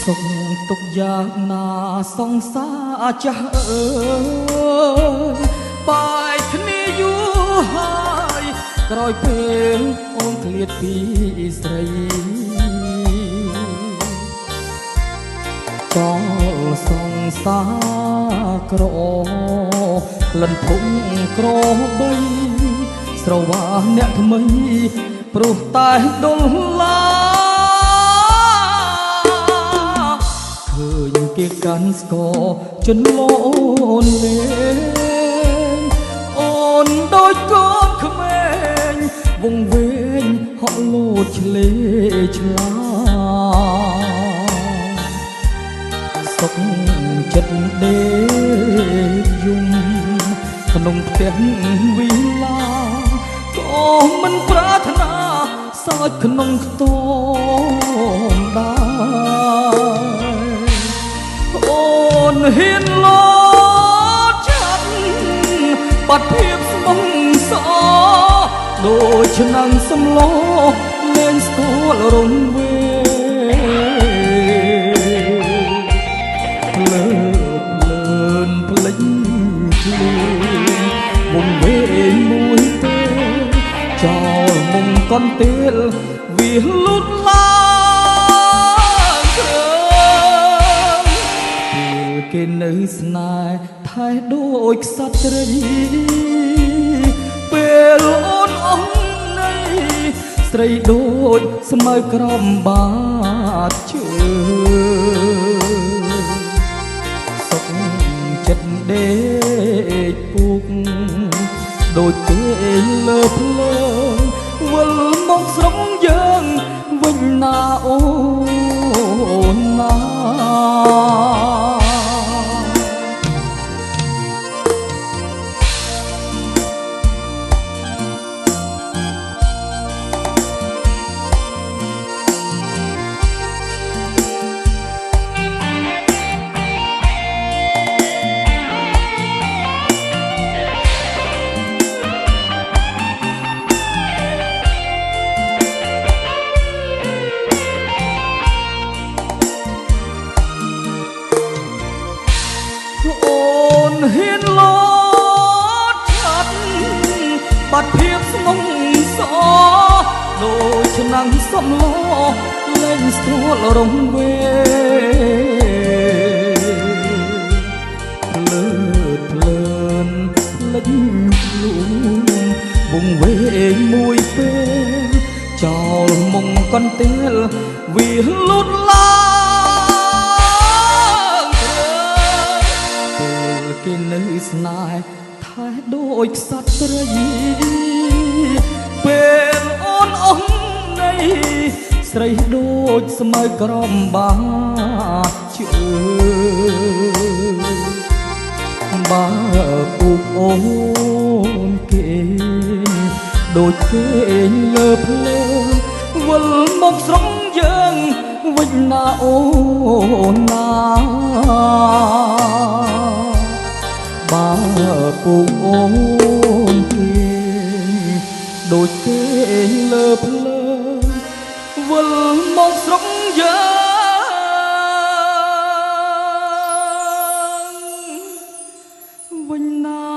សុខទុកយ៉ាងណាសង្សារចាស់អើយបែកគ្នាយូរហើយក្រោយពេលអូនឃ្លាតពីស្រីចោលសង្សារក្រក្លិនភុំក្របីស្រវាអ្នកថ្មីព្រោះតែដុល្លារឃើញគេកាន់ស្គរជន់លូនលេងអូនដូចកូនក្មេងវងវែងហក់លោតឆ្លេឆ្លាសុខចិត្តដេកយំក្នុងផ្ទះវិឡាក៏មិនប្រាថ្នាសោចក្នុងខ្ទមដែរអូនហ៊ានលោតចាប់បាត់ភាពស្មងសដូចឆ្នាំងសំឡោលែងស្គាល់រងវេភ្លើនភ្លេចភ្លឺវងវែងមួយទេចោលមុំកន្ទេលវាលូតឡើងគ្រើមពេលគេនៅស្នេហ៍ថែដូចក្សត្រីពេលអូនអស់នៃស្រីដូចស្មៅក្រំបាតជើសុខចិត្តដេកពុកដូចទេលើភ្លើងវិលមកស្រុកយើងវិញណាអូនណាហ៊ានលោតឆាត់បាត់ភាពស្មុំសដូចឆ្នាំងសំឡោលែងស្គាល់រងវេភ្លើតភ្លើនភ្លេចខ្លួនវងវែងមួយពេលចោលមុំកន្ទេលវាលូតឡើងគេនៅស្នេហ៍ថែដូចក្សត្រីពេលអូនអស់នៃស្រីដូចស្មៅក្រំបាតជើបើពុកអូនគេដូចគេលើភ្លើងវិលមកស្រុកយើងវិញណាអូនណាបើពុកអូនគេដូចគេលើភ្លើងវិលមកស្រុកយើងវិញណា